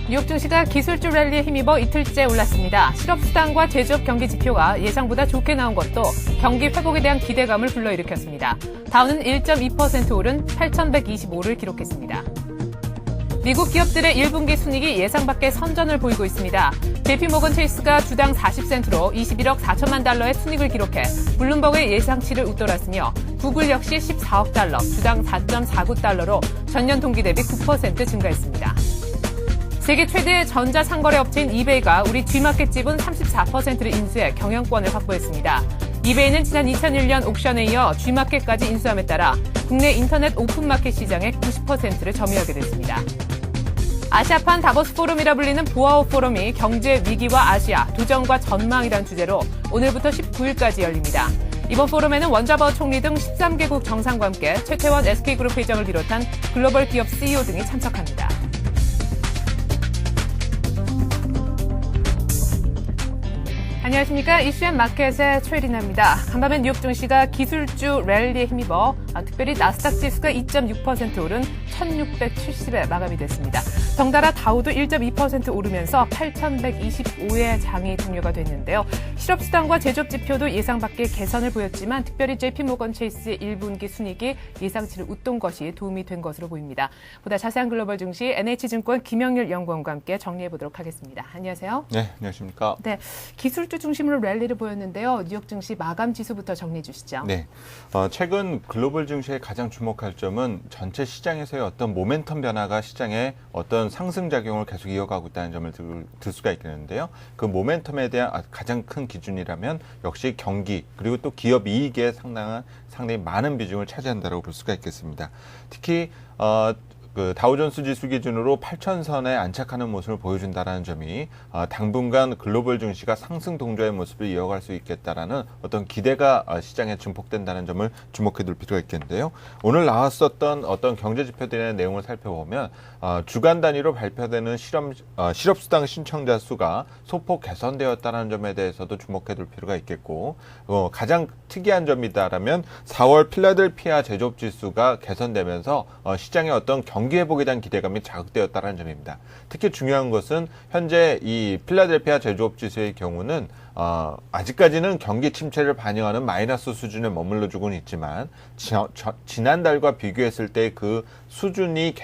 뉴욕 증시가 기술주 랠리에 힘입어 이틀째 올랐습니다. 실업수당과 제조업 경기 지표가 예상보다 좋게 나온 것도 경기 회복에 대한 기대감을 불러일으켰습니다. 다우는 1.2% 오른 8,125를 기록했습니다. 미국 기업들의 1분기 순이익이 예상 밖의 선전을 보이고 있습니다. JP모건 체이스가 주당 40센트로 21억 4천만 달러의 순이익을 기록해 블룸버그의 예상치를 웃돌았으며 구글 역시 14억 달러, 주당 4.49달러로 전년 동기 대비 9% 증가했습니다. 세계 최대 전자상거래 업체인 이베이가 우리 G마켓 지분 34%를 인수해 경영권을 확보했습니다. 이베이는 지난 2001년 옥션에 이어 G마켓까지 인수함에 따라 국내 인터넷 오픈마켓 시장의 90%를 점유하게 됐습니다. 아시아판 다보스 포럼이라 불리는 보아오 포럼이 경제 위기와 아시아, 도전과 전망이란 주제로 오늘부터 19일까지 열립니다. 이번 포럼에는 원자바오 총리 등 13개국 정상과 함께 최태원 SK그룹 회장을 비롯한 글로벌 기업 CEO 등이 참석합니다. 안녕하십니까. 이슈앤 마켓의 최리나입니다. 간밤엔 뉴욕 증시가 기술주 랠리에 힘입어 특별히 나스닥 지수가 2.6% 오른 1670에 마감이 됐습니다. 덩달아 다우도 1.2% 오르면서 8125의 장이 종료가 됐는데요. 실업수당과 제조업 지표도 예상 밖의 개선을 보였지만 특별히 JP모건 체이스의 1분기 순이익이 예상치를 웃돈 것이 도움이 된 것으로 보입니다. 보다 자세한 글로벌 증시 NH증권 김영일 연구원과 함께 정리해보도록 하겠습니다. 안녕하세요. 네, 안녕하십니까. 네, 기술주 중심으로 랠리를 보였는데요. 뉴욕 증시 마감 지수부터 정리해 주시죠. 네, 최근 글로벌 증시에 가장 주목할 점은 전체 시장에서의 어떤 모멘텀 변화가 시장에 어떤 상승작용을 계속 이어가고 있다는 점을 들 수가 있겠는데요. 그 모멘텀에 대한 가장 큰 기준이라면 역시 경기 그리고 또 기업 이익에 상당히 많은 비중을 차지한다고 볼 수가 있겠습니다. 특히 그 다우존스 지수 기준으로 8,000선에 안착하는 모습을 보여준다는 점이 당분간 글로벌 증시가 상승 동조의 모습을 이어갈 수 있겠다라는 어떤 기대가 시장에 증폭된다는 점을 주목해 둘 필요가 있겠는데요. 오늘 나왔었던 어떤 경제 지표들의 내용을 살펴보면 주간 단위로 발표되는 실업수당 신청자 수가 소폭 개선되었다는 점에 대해서도 주목해 둘 필요가 있겠고 가장 특이한 점이다라면 4월 필라델피아 제조업 지수가 개선되면서 시장의 어떤 경기 회복에 대한 기대감이 자극되었다는 점입니다. 특히 중요한 것은 현재 이 필라델피아 제조업 지수의 경우는 아직까지는 경기 침체를 반영하는 마이너스 수준에 머물러주고는 있지만 지난달과 비교했을 때 그 수준이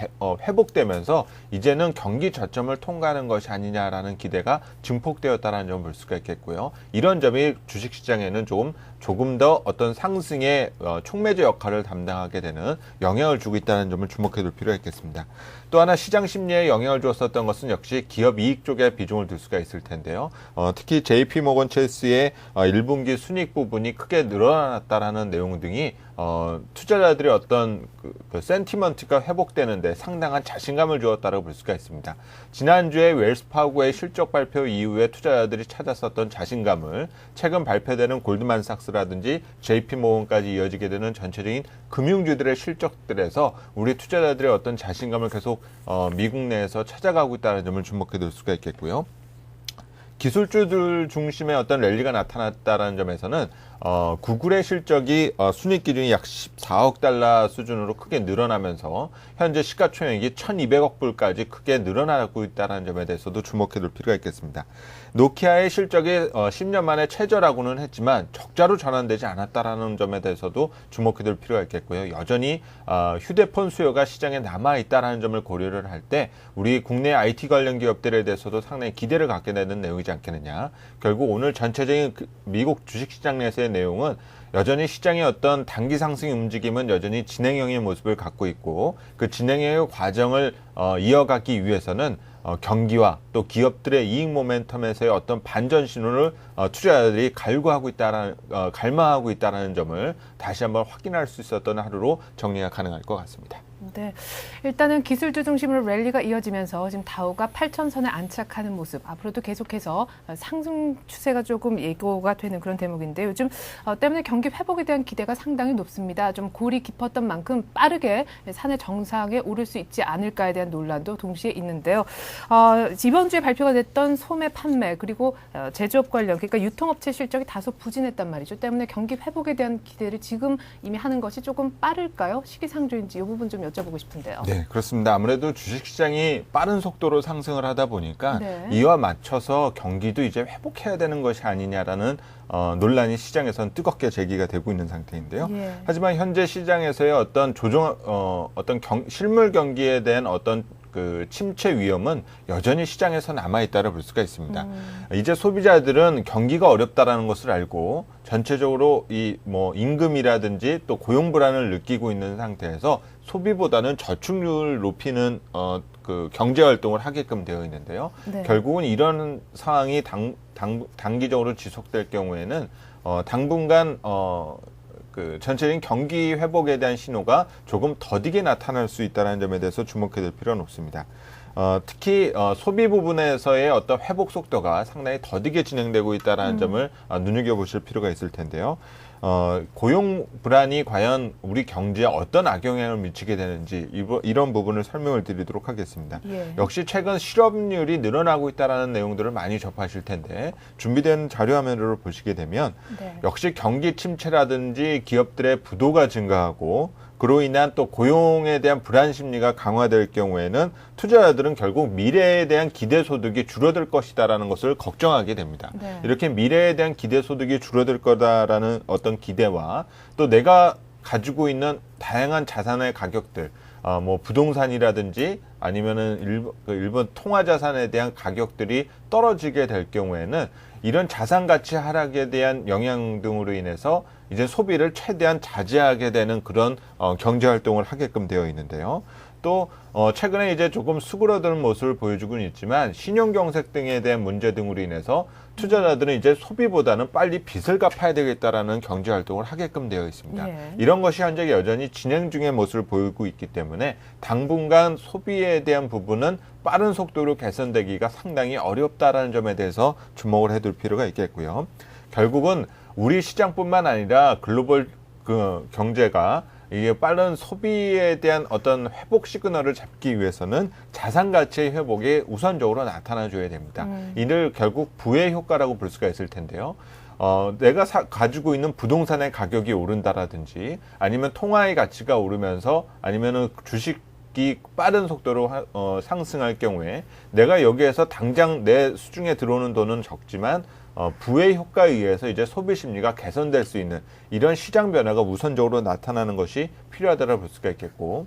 회복되면서 이제는 경기 저점을 통과하는 것이 아니냐라는 기대가 증폭되었다는 점을 볼 수가 있겠고요. 이런 점이 주식시장에는 조금 더 어떤 상승의 촉매제 역할을 담당하게 되는 영향을 주고 있다는 점을 주목해 둘 필요가 있겠습니다. 또 하나 시장 심리에 영향을 주었었던 것은 역시 기업 이익 쪽에 비중을 둘 수가 있을 텐데요. 특히 JP모건 체이스의 1분기 순이익 부분이 크게 늘어났다라는 내용 등이 투자자들의 어떤 그 센티먼트가 회복되는데 상당한 자신감을 주었다고 볼 수가 있습니다. 지난주에 웰스파고의 실적 발표 이후에 투자자들이 찾았었던 자신감을 최근 발표되는 골드만삭스라든지 JP모건까지 이어지게 되는 전체적인 금융주들의 실적들에서 우리 투자자들의 어떤 자신감을 계속 미국 내에서 찾아가고 있다는 점을 주목해 둘 수가 있겠고요. 기술주들 중심의 어떤 랠리가 나타났다는 점에서는 구글의 실적이 순이익 기준이 약 14억 달러 수준으로 크게 늘어나면서 현재 시가총액이 1,200억 불까지 크게 늘어나고 있다는 점에 대해서도 주목해 둘 필요가 있겠습니다. 노키아의 실적이 10년 만에 최저라고는 했지만 적자로 전환되지 않았다는 점에 대해서도 주목해 둘 필요가 있겠고요. 여전히 휴대폰 수요가 시장에 남아있다는 점을 고려를 할 때 우리 국내 IT 관련 기업들에 대해서도 상당히 기대를 갖게 되는 내용이지 않겠느냐. 결국 오늘 전체적인 미국 주식시장 내에서의 내용은 여전히 시장의 어떤 단기 상승 움직임은 여전히 진행형의 모습을 갖고 있고 그 진행형의 과정을 이어가기 위해서는 경기와 또 기업들의 이익 모멘텀에서의 어떤 반전 신호를 투자자들이 갈망하고 있다는 점을 다시 한번 확인할 수 있었던 하루로 정리가 가능할 것 같습니다. 네, 일단은 기술주 중심으로 랠리가 이어지면서 지금 다우가 8,000선에 안착하는 모습, 앞으로도 계속해서 상승 추세가 조금 예고가 되는 그런 대목인데 요즘 때문에 경기 회복에 대한 기대가 상당히 높습니다. 좀 골이 깊었던 만큼 빠르게 산의 정상에 오를 수 있지 않을까에 대한 논란도 동시에 있는데요. 이번 주에 발표가 됐던 소매 판매 그리고 제조업 관련 그러니까 유통업체 실적이 다소 부진했단 말이죠. 때문에 경기 회복에 대한 기대를 지금 이미 하는 것이 조금 빠를까요? 시기상조인지 이 부분 좀 여쭤보겠습니다. 여쭤보고 싶은데요. 네, 그렇습니다. 아무래도 주식시장이 빠른 속도로 상승을 하다 보니까 네. 이와 맞춰서 경기도 이제 회복해야 되는 것이 아니냐라는 논란이 시장에서는 뜨겁게 제기가 되고 있는 상태인데요. 예. 하지만 현재 시장에서의 어떤 실물 경기에 대한 어떤 그 침체 위험은 여전히 시장에서 남아있다고 볼 수가 있습니다. 이제 소비자들은 경기가 어렵다라는 것을 알고 전체적으로 이 뭐 임금이라든지 또 고용 불안을 느끼고 있는 상태에서 소비보다는 저축률을 높이는 그 경제 활동을 하게끔 되어 있는데요. 네. 결국은 이런 상황이 단기적으로 지속될 경우에는 당분간 그 전체적인 경기 회복에 대한 신호가 조금 더디게 나타날 수 있다는 점에 대해서 주목해야 될 필요는 없습니다. 특히 소비 부분에서의 어떤 회복 속도가 상당히 더디게 진행되고 있다는 점을 눈여겨보실 필요가 있을 텐데요. 고용 불안이 과연 우리 경제에 어떤 악영향을 미치게 되는지 이런 부분을 설명을 드리도록 하겠습니다. 예. 역시 최근 실업률이 늘어나고 있다는 내용들을 많이 접하실 텐데 준비된 자료 화면으로 보시게 되면 네. 역시 경기 침체라든지 기업들의 부도가 증가하고 그로 인한 또 고용에 대한 불안 심리가 강화될 경우에는 투자자들은 결국 미래에 대한 기대 소득이 줄어들 것이다라는 것을 걱정하게 됩니다. 네. 이렇게 미래에 대한 기대 소득이 줄어들 거다라는 어떤 기대와 또 내가 가지고 있는 다양한 자산의 가격들, 뭐 부동산이라든지 아니면은 일본 통화 자산에 대한 가격들이 떨어지게 될 경우에는 이런 자산 가치 하락에 대한 영향 등으로 인해서 이제 소비를 최대한 자제하게 되는 그런 경제 활동을 하게끔 되어 있는데요. 또 최근에 이제 조금 수그러드는 모습을 보여주고는 있지만 신용경색 등에 대한 문제 등으로 인해서 투자자들은 이제 소비보다는 빨리 빚을 갚아야 되겠다라는 경제 활동을 하게끔 되어 있습니다. 예. 이런 것이 현재 여전히 진행 중의 모습을 보이고 있기 때문에 당분간 소비에 대한 부분은 빠른 속도로 개선되기가 상당히 어렵다라는 점에 대해서 주목을 해둘 필요가 있겠고요. 결국은 우리 시장뿐만 아니라 글로벌 그 경제가 이게 빠른 소비에 대한 어떤 회복 시그널을 잡기 위해서는 자산 가치의 회복이 우선적으로 나타나줘야 됩니다. 이를 결국 부의 효과라고 볼 수가 있을 텐데요. 내가 가지고 있는 부동산의 가격이 오른다라든지 아니면 통화의 가치가 오르면서 아니면은 주식이 빠른 속도로 상승할 경우에 내가 여기에서 당장 내 수중에 들어오는 돈은 적지만 부의 효과에 의해서 이제 소비 심리가 개선될 수 있는 이런 시장 변화가 우선적으로 나타나는 것이 필요하다고 볼 수가 있겠고,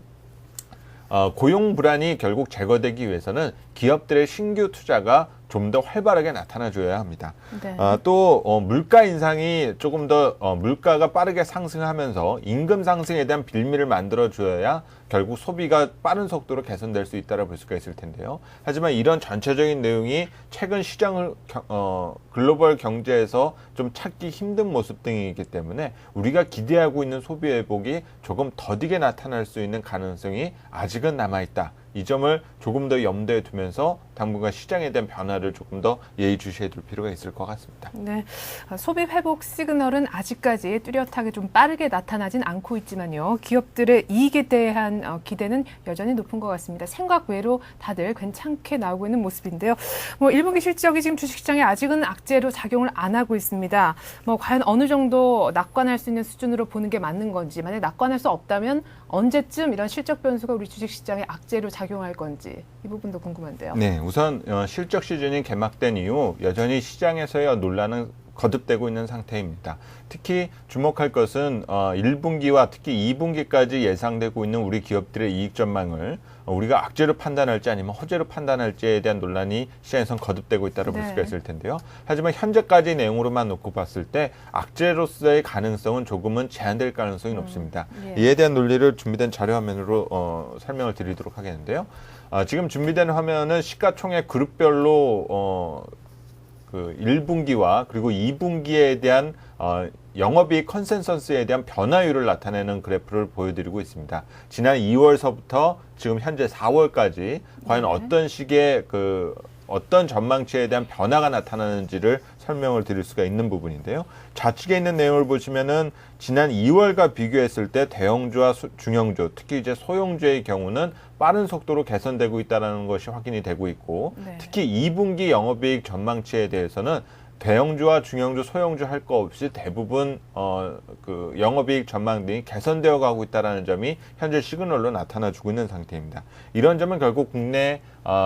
고용 불안이 결국 제거되기 위해서는 기업들의 신규 투자가 좀 더 활발하게 나타나줘야 합니다. 네. 또 물가 인상이 조금 더 물가가 빠르게 상승하면서 임금 상승에 대한 빌미를 만들어줘야 결국 소비가 빠른 속도로 개선될 수 있다고 볼 수가 있을 텐데요. 하지만 이런 전체적인 내용이 최근 시장을 글로벌 경제에서 좀 찾기 힘든 모습 등이기 때문에 우리가 기대하고 있는 소비 회복이 조금 더디게 나타날 수 있는 가능성이 아직은 남아있다. 이 점을 조금 더 염두에 두면서 당분간 시장에 대한 변화를 조금 더 예의주시해 둘 필요가 있을 것 같습니다. 네, 소비 회복 시그널은 아직까지 뚜렷하게 좀 빠르게 나타나진 않고 있지만요. 기업들의 이익에 대한 기대는 여전히 높은 것 같습니다. 생각 외로 다들 괜찮게 나오고 있는 모습인데요. 뭐 1분기 실적이 지금 주식시장에 아직은 악재로 작용을 안 하고 있습니다. 뭐 과연 어느 정도 낙관할 수 있는 수준으로 보는 게 맞는 건지, 만약 낙관할 수 없다면 언제쯤 이런 실적 변수가 우리 주식시장에 악재로 작용할 건지 이 부분도 궁금한데요. 네, 우선 실적 시즌이 개막된 이후 여전히 시장에서의 논란은 거듭되고 있는 상태입니다. 특히 주목할 것은 1분기와 특히 2분기까지 예상되고 있는 우리 기업들의 이익 전망을 우리가 악재로 판단할지 아니면 호재로 판단할지에 대한 논란이 시장에선 거듭되고 있다고 볼 수가 있을 텐데요. 하지만 현재까지 내용으로만 놓고 봤을 때 악재로서의 가능성은 조금은 제한될 가능성이 높습니다. 예. 이에 대한 논리를 준비된 자료 화면으로 설명을 드리도록 하겠는데요. 지금 준비된 화면은 시가총액 그룹별로 그 1분기와 그리고 2분기에 대한 영업이익 컨센서스에 대한 변화율을 나타내는 그래프를 보여드리고 있습니다. 지난 2월서부터 지금 현재 4월까지 과연 어떤 식의 어떤 전망치에 대한 변화가 나타나는지를 설명을 드릴 수가 있는 부분인데요. 좌측에 있는 내용을 보시면은 지난 2월과 비교했을 때 대형주와 중형주, 특히 이제 소형주의 경우는 빠른 속도로 개선되고 있다는 것이 확인이 되고 있고, 네. 특히 2분기 영업이익 전망치에 대해서는 대형주와 중형주, 소형주 할 거 없이 대부분 그 영업이익 전망 등이 개선되어 가고 있다는 점이 현재 시그널로 나타나주고 있는 상태입니다. 이런 점은 결국 국내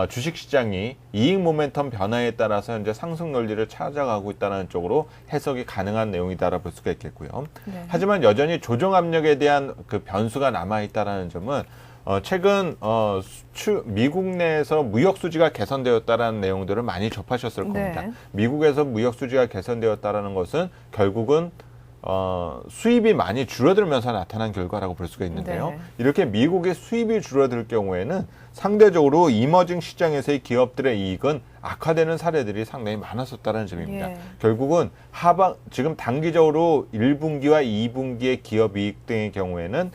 주식시장이 이익 모멘텀 변화에 따라서 현재 상승 논리를 찾아가고 있다는 쪽으로 해석이 가능한 내용이다라 볼 수가 있겠고요. 네. 하지만 여전히 조정 압력에 대한 그 변수가 남아 있다라는 점은 최근 미국 내에서 무역 수지가 개선되었다라는 내용들을 많이 접하셨을 겁니다. 네. 미국에서 무역 수지가 개선되었다라는 것은 결국은 수입이 많이 줄어들면서 나타난 결과라고 볼 수가 있는데요. 네. 이렇게 미국의 수입이 줄어들 경우에는 상대적으로 이머징 시장에서의 기업들의 이익은 악화되는 사례들이 상당히 많았었다는 점입니다. 예. 결국은 지금 단기적으로 1분기와 2분기의 기업 이익 등의 경우에는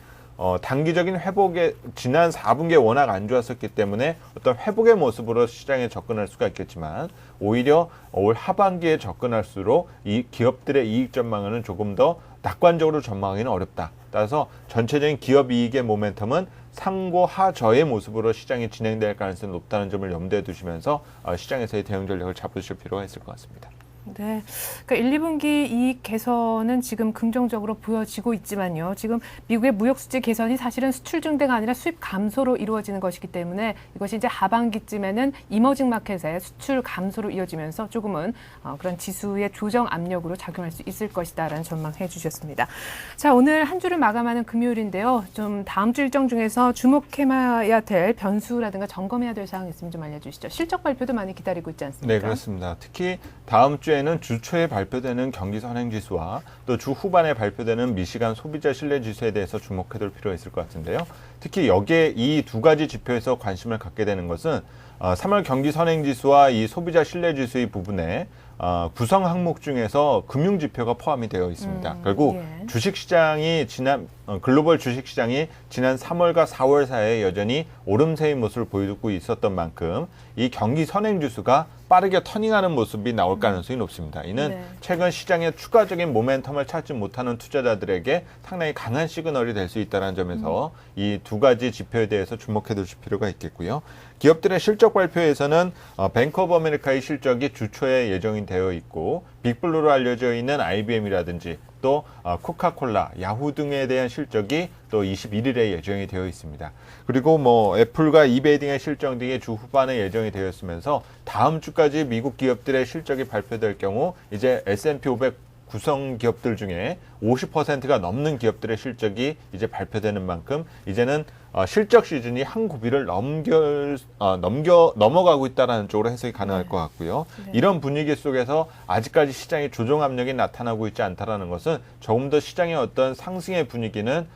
단기적인 회복에 지난 4분기에 워낙 안 좋았었기 때문에 어떤 회복의 모습으로 시장에 접근할 수가 있겠지만 오히려 올 하반기에 접근할수록 이 기업들의 이익 전망은 조금 더 낙관적으로 전망하기는 어렵다. 따라서 전체적인 기업 이익의 모멘텀은 상고 하저의 모습으로 시장이 진행될 가능성이 높다는 점을 염두에 두시면서 시장에서의 대응 전략을 잡으실 필요가 있을 것 같습니다. 네, 그러니까 1, 2분기 이익 개선은 지금 긍정적으로 보여지고 있지만요. 지금 미국의 무역 수지 개선이 사실은 수출 증대가 아니라 수입 감소로 이루어지는 것이기 때문에 이것이 이제 하반기쯤에는 이머징 마켓의 수출 감소로 이어지면서 조금은 그런 지수의 조정 압력으로 작용할 수 있을 것이다라는 전망해 주셨습니다. 자, 오늘 한 주를 마감하는 금요일인데요. 좀 다음 주 일정 중에서 주목해야 될 변수라든가 점검해야 될 사항 있으면 좀 알려주시죠. 실적 발표도 많이 기다리고 있지 않습니까? 네, 그렇습니다. 특히 다음 주에는 주 초에 발표되는 경기 선행지수와 또 주 후반에 발표되는 미시간 소비자 신뢰지수에 대해서 주목해둘 필요가 있을 것 같은데요. 특히 여기에 이 두 가지 지표에서 관심을 갖게 되는 것은 3월 경기 선행지수와 이 소비자 신뢰지수의 부분에 구성 항목 중에서 금융지표가 포함이 되어 있습니다. 결국 예. 주식시장이 글로벌 주식시장이 지난 3월과 4월 사이에 여전히 오름세의 모습을 보여주고 있었던 만큼 이 경기 선행지수가 빠르게 터닝하는 모습이 나올 가능성이 높습니다. 이는 네. 최근 시장에 추가적인 모멘텀을 찾지 못하는 투자자들에게 상당히 강한 시그널이 될 수 있다는 점에서 이 두 가지 지표에 대해서 주목해 두실 필요가 있겠고요. 기업들의 실적 발표에서는 뱅크 오브 아메리카의 실적이 주초에 예정이 되어 있고 빅블루로 알려져 있는 IBM이라든지 또 코카콜라, 야후 등에 대한 실적이 또 21일에 예정이 되어 있습니다. 그리고 뭐 애플과 이베이 등의 실적 등이 주 후반에 예정이 되어 있으면서 다음 주까지 미국 기업들의 실적이 발표될 경우 이제 S&P 500 구성 기업들 중에 50%가 넘는 기업들의 실적이 이제 발표되는 만큼 이제는 실적 시즌이 한 고비를 넘어가고 있다는 쪽으로 해석이 가능할 것 같고요. 네. 이런 분위기 속에서 아직까지 시장에 조정 압력이 나타나고 있지 않다라는 것은 조금 더 시장의 어떤 상승의 분위기는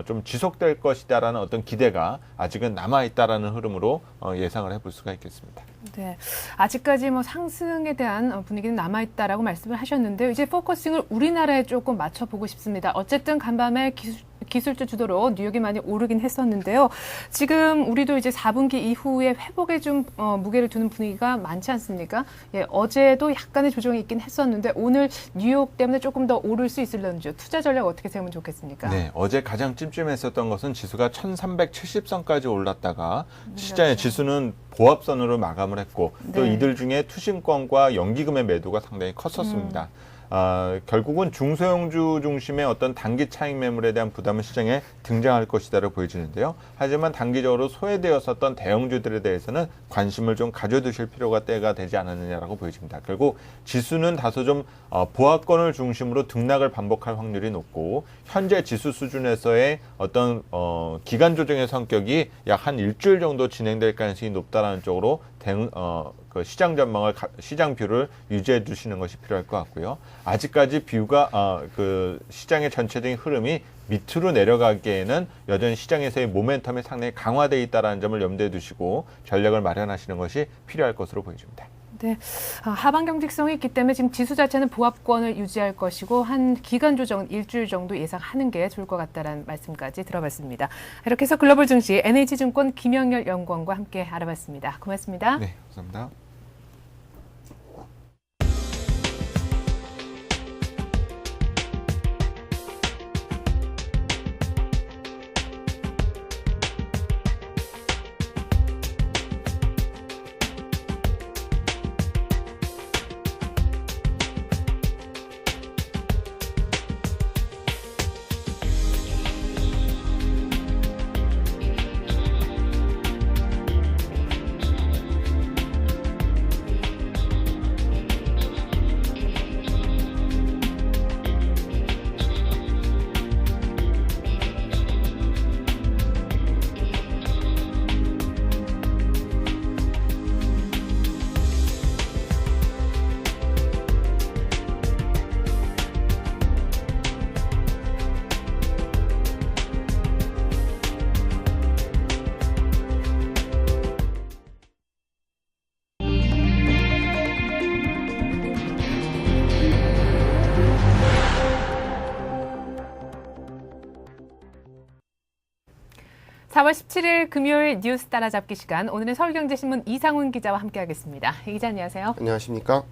좀 지속될 것이다라는 어떤 기대가 아직은 남아있다라는 흐름으로 예상을 해볼 수가 있겠습니다. 네, 아직까지 뭐 상승에 대한 분위기는 남아있다라고 말씀을 하셨는데요. 이제 포커싱을 우리나라에 조금 맞춰보고 싶습니다. 어쨌든 간밤에 기술주 주도로 뉴욕이 많이 오르긴 했었는데요. 지금 우리도 이제 4분기 이후에 회복에 좀 무게를 두는 분위기가 많지 않습니까? 예, 어제도 약간의 조정이 있긴 했었는데 오늘 뉴욕 때문에 조금 더 오를 수 있을런지요. 투자 전략 어떻게 세우면 좋겠습니까? 네, 어제 가장 찜찜했었던 것은 지수가 1370선까지 올랐다가 시장의 지수는 보합선으로 마감을 했고 또 네. 이들 중에 투신권과 연기금의 매도가 상당히 컸었습니다. 결국은 중소형주 중심의 어떤 단기 차익 매물에 대한 부담은 시장에 등장할 것이다라고 보여지는데요. 하지만 단기적으로 소외되었었던 대형주들에 대해서는 관심을 좀 가져두실 필요가 때가 되지 않았느냐라고 보여집니다. 결국 지수는 다소 좀 보합권을 중심으로 등락을 반복할 확률이 높고 현재 지수 수준에서의 어떤 기간 조정의 성격이 약 한 일주일 정도 진행될 가능성이 높다라는 쪽으로 그 시장 전망을 시장 뷰를 유지해 주시는 것이 필요할 것 같고요. 아직까지 뷰가 그 시장의 전체적인 흐름이 밑으로 내려가기에는 여전히 시장에서의 모멘텀이 상당히 강화되어 있다는 점을 염두에 두시고 전략을 마련하시는 것이 필요할 것으로 보여집니다. 네, 하반 경직성이 있기 때문에 지금 지수 자체는 보합권을 유지할 것이고 한 기간 조정은 일주일 정도 예상하는 게 좋을 것 같다는 말씀까지 들어봤습니다. 이렇게 해서 글로벌 증시 NH증권 김영렬 연구원과 함께 알아봤습니다. 고맙습니다. 네, 감사합니다. 4월 17일 금요일 뉴스 따라잡기 시간, 오늘은 서울경제신문 이상훈 기자와 함께하겠습니다. 이 기자 안녕하세요. 안녕하십니까?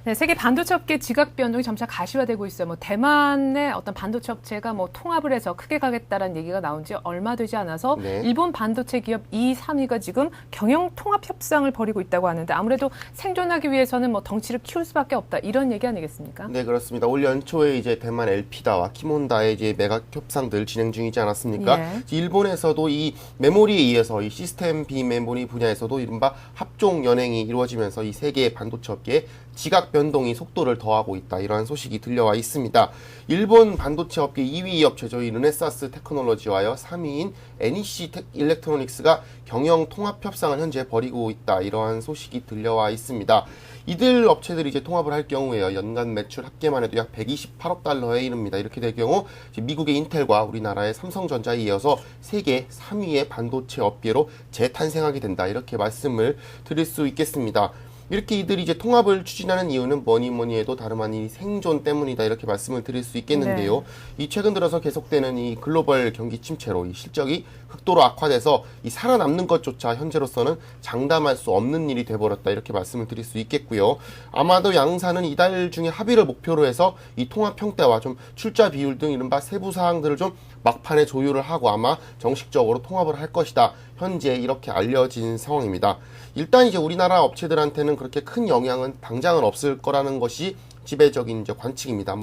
네, 세계 반도체 업계 지각 변동이 점차 가시화되고 있어요. 대만의 어떤 반도체 업체가 통합을 해서 크게 가겠다라는 얘기가 나온 지 얼마 되지 않아서 네. 일본 반도체 기업 2, 3위가 지금 경영 통합 협상을 벌이고 있다고 하는데, 아무래도 생존하기 위해서는 덩치를 키울 수밖에 없다, 이런 얘기 아니겠습니까? 네, 그렇습니다. 올 연초에 이제 대만 엘피다와 키몬다의 이제 매각 협상들 진행 중이지 않았습니까? 예. 일본에서도 이 메모리에 의해서 이 시스템 비메모리 분야에서도 이른바 합종 연행이 이루어지면서 이 세계 반도체 업계의 지각 변동이 속도를 더하고 있다, 이러한 소식이 들려와 있습니다. 일본 반도체 업계 2위 업체죠. 이 르네사스 테크놀로지와요 3위인 NEC 일렉트로닉스가 경영 통합 협상을 현재 벌이고 있다, 이러한 소식이 들려와 있습니다. 이들 업체들이 이제 통합을 할 경우에요, 연간 매출 합계만 해도 약 128억 달러에 이릅니다. 이렇게 될 경우 미국의 인텔과 우리나라의 삼성전자에 이어서 세계 3위의 반도체 업계로 재탄생하게 된다, 이렇게 말씀을 드릴 수 있겠습니다. 이렇게 이들이 이제 통합을 추진하는 이유는 뭐니 해도 다름 아닌 생존 때문이다, 이렇게 말씀을 드릴 수 있겠는데요. 네. 이 최근 들어서 계속되는 이 글로벌 경기 침체로 이 실적이 극도로 악화돼서 이 살아남는 것조차 현재로서는 장담할 수 없는 일이 돼버렸다, 이렇게 말씀을 드릴 수 있겠고요. 아마도 양사는 이달 중에 합의를 목표로 해서 이 통합 형태와 좀 출자 비율 등 이른바 세부 사항들을 좀 막판에 조율을 하고 아마 정식적으로 통합을 할 것이다, 현재 이렇게 알려진 상황입니다. 일단 이제 우리나라 업체들한테는 그렇게 큰 영향은 당장은 없을 거라는 것이 지배적인 이제 관측입니다.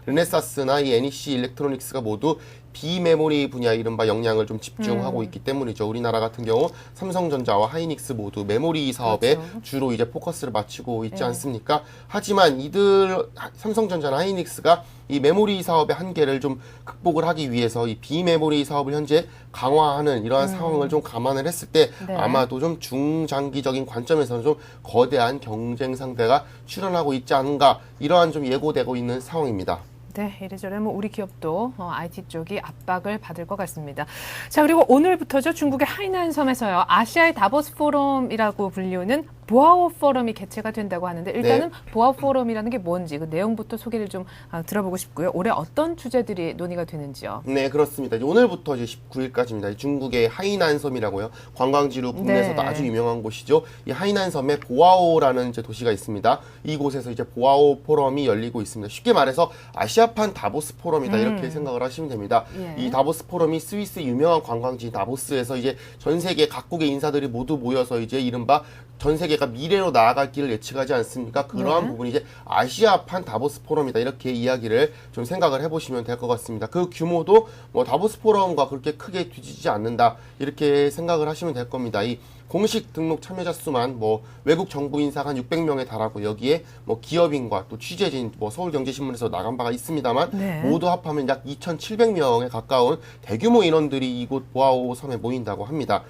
르네사스나 이 NEC 일렉트로닉스가 모두 비메모리 분야 이른바 역량을 좀 집중하고 있기 때문이죠. 우리나라 같은 경우 삼성전자와 하이닉스 모두 메모리 사업에 그렇죠. 주로 이제 포커스를 맞추고 있지 네. 않습니까? 하지만 이들 삼성전자나 하이닉스가 이 메모리 사업의 한계를 좀 극복을 하기 위해서 이 비메모리 사업을 현재 강화하는 이러한 상황을 좀 감안을 했을 때 네. 아마도 좀 중장기적인 관점에서는 좀 거대한 경쟁 상대가 출현하고 있지 않은가, 이러한 좀 예고되고 있는 상황입니다. 네, 이래저래 우리 기업도 IT 쪽이 압박을 받을 것 같습니다. 자, 그리고 오늘부터죠, 중국의 하이난 섬에서요, 아시아의 다보스 포럼이라고 불리우는 보아오 포럼이 개최가 된다고 하는데, 일단은 보아오 포럼이라는 게 뭔지 그 내용부터 소개를 좀 들어보고 싶고요. 올해 어떤 주제들이 논의가 되는지요? 네, 그렇습니다. 오늘부터 이제 19일까지입니다. 중국의 하이난 섬이라고요. 관광지로 국내에서도 네. 아주 유명한 곳이죠. 이 하이난 섬에 보아오라는 이제 도시가 있습니다. 이곳에서 이제 보아오 포럼이 열리고 있습니다. 쉽게 말해서 아시아판 다보스 포럼이다, 이렇게 생각을 하시면 됩니다. 예. 이 다보스 포럼이 스위스 유명한 관광지 다보스에서 이제 전 세계 각국의 인사들이 모두 모여서 이제 이른바 전 세계가 미래로 나아갈 길을 예측하지 않습니까? 그러한 네. 부분이 이제 아시아판 다보스 포럼이다, 이렇게 이야기를 좀 생각을 해보시면 될 것 같습니다. 그 규모도 다보스 포럼과 그렇게 크게 뒤지지 않는다, 이렇게 생각을 하시면 될 겁니다. 이 공식 등록 참여자 수만 외국 정부 인사가 한 600명에 달하고, 여기에 기업인과 또 취재진 서울경제신문에서 나간 바가 있습니다만 네. 모두 합하면 약 2,700명에 가까운 대규모 인원들이 이곳 보아오 섬에 모인다고 합니다.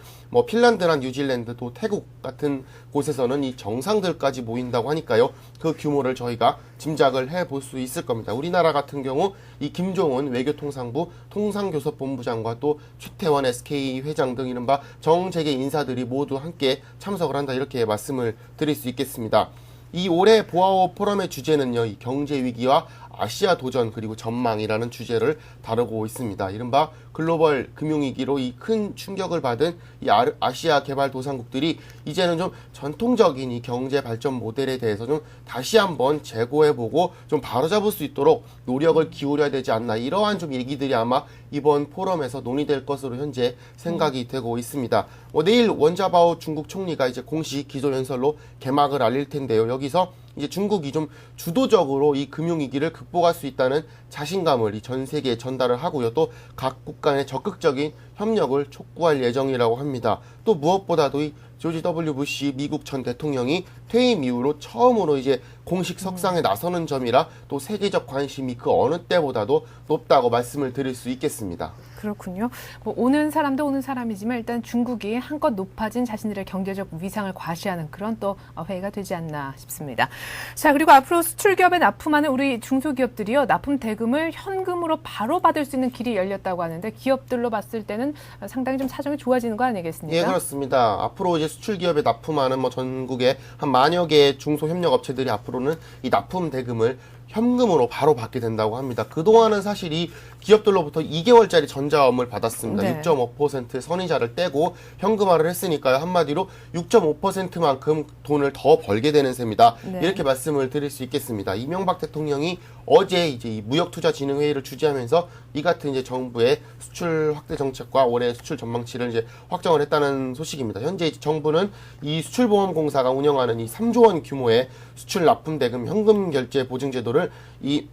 핀란드나 뉴질랜드 또 태국 같은 곳에서는 이 정상들까지 모인다고 하니까요, 그 규모를 저희가 짐작을 해볼 수 있을 겁니다. 우리나라 같은 경우 이 김종은 외교통상부 통상교섭본부장과 또 최태원 SK 회장 등 이른바 정재계 인사들이 모두 함께 참석을 한다, 이렇게 말씀을 드릴 수 있겠습니다. 이 올해 보아오 포럼의 주제는요, 이 경제 위기와 아시아 도전 그리고 전망이라는 주제를 다루고 있습니다. 이른바 글로벌 금융위기로 이 큰 충격을 받은 이 아시아 개발도상국들이 이제는 좀 전통적인 이 경제 발전 모델에 대해서 좀 다시 한번 재고해보고 좀 바로잡을 수 있도록 노력을 기울여야 되지 않나, 이러한 좀 얘기들이 아마 이번 포럼에서 논의될 것으로 현재 생각이 되고 있습니다. 내일 원자바오 중국 총리가 이제 공식 기조연설로 개막을 알릴 텐데요. 여기서 이제 중국이 좀 주도적으로 이 금융위기를 극복할 수 있다는 자신감을 이 전 세계에 전달을 하고요. 또 각국 간의 적극적인 협력을 촉구할 예정이라고 합니다. 또 무엇보다도 이 조지 W 부시 미국 전 대통령이 퇴임 이후로 처음으로 이제 공식 석상에 나서는 점이라 또 세계적 관심이 그 어느 때보다도 높다고 말씀을 드릴 수 있겠습니다. 그렇군요. 오는 사람도 오는 사람이지만 일단 중국이 한껏 높아진 자신들의 경제적 위상을 과시하는 그런 또 회의가 되지 않나 싶습니다. 자, 그리고 앞으로 수출 기업에 납품하는 우리 중소기업들이요, 납품 대금을 현금으로 바로 받을 수 있는 길이 열렸다고 하는데, 기업들로 봤을 때는 상당히 좀 사정이 좋아지는 거 아니겠습니까? 예, 그렇습니다. 앞으로 이제 수출 기업에 납품하는 전국에 한 만여 개의 중소협력업체들이 앞으로는 이 납품 대금을 현금으로 바로 받게 된다고 합니다. 그동안은 사실 이 기업들로부터 2개월짜리 전자음을 받았습니다. 네. 6.5% 선이자를 떼고 현금화를 했으니까요. 한마디로 6.5%만큼 돈을 더 벌게 되는 셈이다. 네. 이렇게 말씀을 드릴 수 있겠습니다. 이명박 대통령이 어제 이제 이 무역투자진흥회의를 주재하면서 이 같은 이제 정부의 수출 확대 정책과 올해 수출 전망치를 이제 확정을 했다는 소식입니다. 현재 정부는 이 수출보험공사가 운영하는 이 3조 원 규모의 수출 납품대금 현금 결제 보증 제도를 이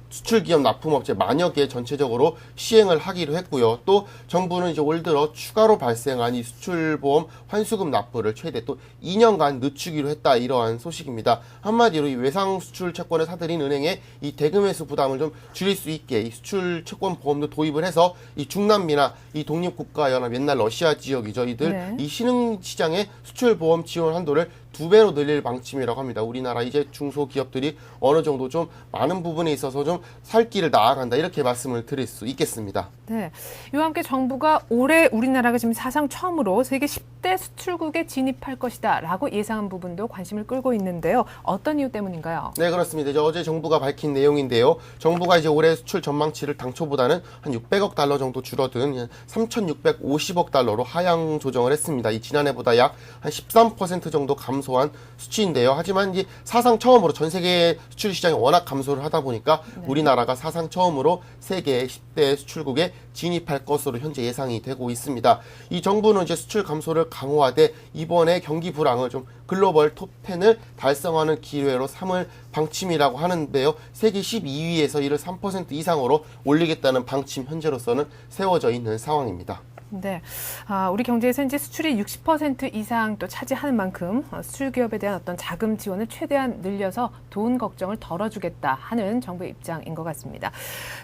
수출기업 납품업체 만여 개 전체적으로 시행을 하기로 했고요. 또 정부는 이제 올 들어 추가로 발생한 이 수출보험 환수금 납부를 최대 또 2년간 늦추기로 했다. 이러한 소식입니다. 한마디로 이 외상 수출 채권을 사들인 은행에 이 대금 회수 부담을 좀 줄일 수 있게 이 수출 채권 보험도 도입을 해서 이 중남미나 이 독립국가연합 옛날 러시아 지역이죠. 이들 네. 이 신흥 시장의 수출 보험 지원 한도를 2배로 늘릴 방침이라고 합니다. 우리나라 이제 중소기업들이 어느 정도 좀 많은 부분에 있어서 좀 살 길을 나아간다. 이렇게 말씀을 드릴 수 있겠습니다. 네. 이와 함께 정부가 올해 우리나라가 지금 사상 처음으로 세계 10대 수출국에 진입할 것이다 라고 예상한 부분도 관심을 끌고 있는데요. 어떤 이유 때문인가요? 네, 그렇습니다. 이제 어제 정부가 밝힌 내용인데요. 정부가 이제 올해 수출 전망치를 당초보다는 한 600억 달러 정도 줄어든 3,650억 달러로 하향 조정을 했습니다. 이 지난해보다 약 한 13% 정도 감소한 수치인데요. 하지만 이제 사상 처음으로 전 세계 수출 시장이 워낙 감소를 하다 보니까 우리나라가 사상 처음으로 세계 10대 수출국에 진입할 것으로 현재 예상이 되고 있습니다. 이 정부는 이제 수출 감소를 강화하되 이번에 경기 불황을 좀 글로벌 톱10을 달성하는 기회로 삼을 방침이라고 하는데요. 세계 12위에서 이를 3% 이상으로 올리겠다는 방침 현재로서는 세워져 있는 상황입니다. 네, 우리 경제에서 이제 수출이 60% 이상 또 차지하는 만큼 수출 기업에 대한 어떤 자금 지원을 최대한 늘려서 돈 걱정을 덜어주겠다 하는 정부의 입장인 것 같습니다.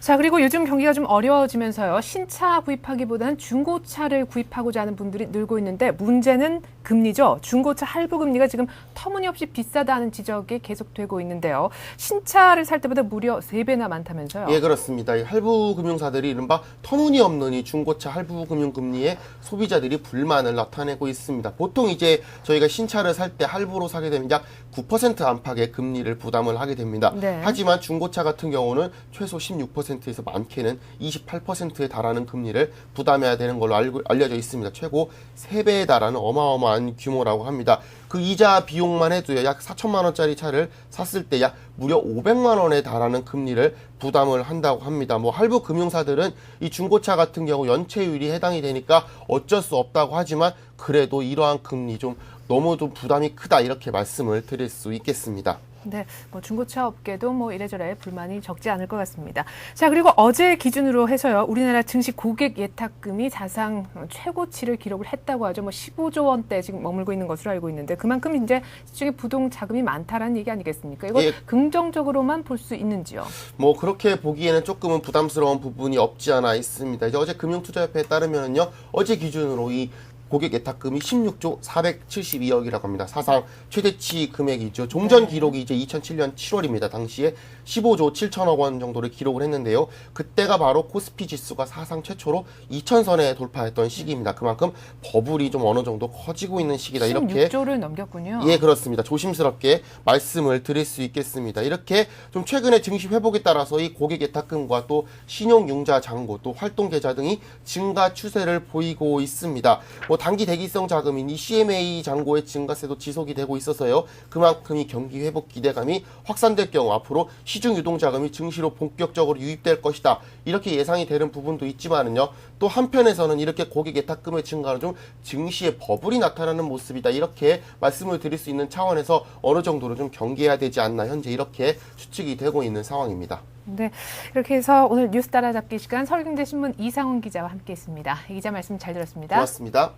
자, 그리고 요즘 경기가 좀 어려워지면서요. 신차 구입하기보다는 중고차를 구입하고자 하는 분들이 늘고 있는데 문제는 금리죠. 중고차 할부 금리가 지금 터무니없이 비싸다는 지적이 계속되고 있는데요. 신차를 살 때보다 무려 3배나 많다면서요. 예, 그렇습니다. 이 할부 금융사들이 이른바 터무니없는 이 중고차 할부 금융 금리에 소비자들이 불만을 나타내고 있습니다. 보통 이제 저희가 신차를 살 때 할부로 사게 되면 약 9% 안팎의 금리를 부담을 하게 됩니다. 네. 하지만 중고차 같은 경우는 최소 16%에서 많게는 28%에 달하는 금리를 부담해야 되는 걸로 알려져 있습니다. 최고 3배에 달하는 어마어마한 규모라고 합니다. 그 이자 비용만 해도요, 약 4천만 원짜리 차를 샀을 때 약 무려 500만 원에 달하는 금리를 부담을 한다고 합니다. 뭐 할부 금융사들은 이 중고차 같은 경우 연체율이 해당이 되니까 어쩔 수 없다고 하지만 그래도 이러한 금리 좀 너무 좀 부담이 크다 이렇게 말씀을 드릴 수 있겠습니다. 네, 뭐 중고차 업계도 뭐 이래저래 불만이 적지 않을 것 같습니다. 자, 그리고 어제 기준으로 해서요, 우리나라 증시 고객 예탁금이 사상 최고치를 기록을 했다고 하죠. 뭐 15조 원대 지금 머물고 있는 것으로 알고 있는데 그만큼 이제 시중에 부동 자금이 많다라는 얘기 아니겠습니까? 이거 예. 긍정적으로만 볼 수 있는지요? 뭐 그렇게 보기에는 조금은 부담스러운 부분이 없지 않아 있습니다. 이제 어제 금융투자협회에 따르면요, 어제 기준으로 이 고객 예탁금이 16조 472억이라고 합니다. 사상 최대치 금액이죠. 좀 전 기록이 이제 2007년 7월입니다. 당시에 15조 7천억 원 정도를 기록을 했는데요. 그때가 바로 코스피 지수가 사상 최초로 2,000선에 돌파했던 시기입니다. 그만큼 버블이 좀 어느 정도 커지고 있는 시기다. 이렇게 16조를 넘겼군요. 예, 그렇습니다. 조심스럽게 말씀을 드릴 수 있겠습니다. 이렇게 좀 최근에 증시 회복에 따라서 이 고객 예탁금과 또 신용융자 잔고 또 활동계좌 등이 증가 추세를 보이고 있습니다. 뭐 단기 대기성 자금인 이 CMA 잔고의 증가세도 지속이 되고 있어서요. 그만큼 이 경기 회복 기대감이 확산될 경우 앞으로 시중 유동 자금이 증시로 본격적으로 유입될 것이다. 이렇게 예상이 되는 부분도 있지만은요. 또 한편에서는 이렇게 고객 예탁금의 증가는 좀 증시에 버블이 나타나는 모습이다. 이렇게 말씀을 드릴 수 있는 차원에서 어느 정도로 좀 경계해야 되지 않나 현재 이렇게 추측이 되고 있는 상황입니다. 네, 이렇게 해서 오늘 뉴스 따라잡기 시간 서울경제신문 이상훈 기자와 함께했습니다. 이 기자 말씀 잘 들었습니다. 고맙습니다.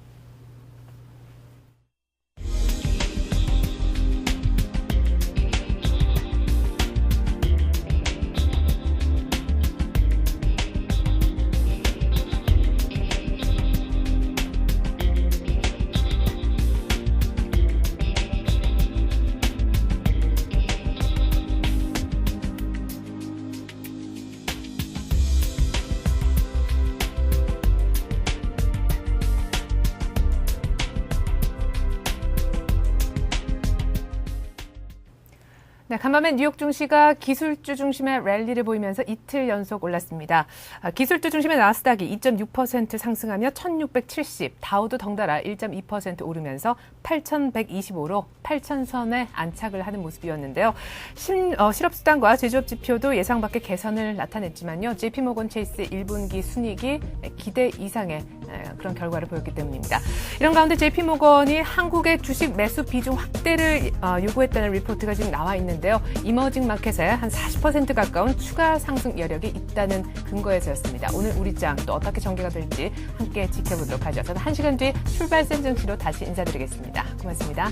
네, 간밤에 뉴욕 증시가 기술주 중심의 랠리를 보이면서 이틀 연속 올랐습니다. 기술주 중심의 나스닥이 2.6% 상승하며 1670, 다우도 덩달아 1.2% 오르면서 8125로 8000선에 안착을 하는 모습이었는데요. 실업수당과 제조업 지표도 예상 밖의 개선을 나타냈지만요. JP모건 체이스 1분기 순이익이 기대 이상의 그런 결과를 보였기 때문입니다. 이런 가운데 JP모건이 한국의 주식 매수 비중 확대를 요구했다는 리포트가 지금 나와 있는데요. 이머징 마켓에 한 40% 가까운 추가 상승 여력이 있다는 근거에서였습니다. 오늘 우리장 또 어떻게 전개가 될지 함께 지켜보도록 하죠. 저는 1시간 뒤 출발센 증시로 다시 인사드리겠습니다. 고맙습니다.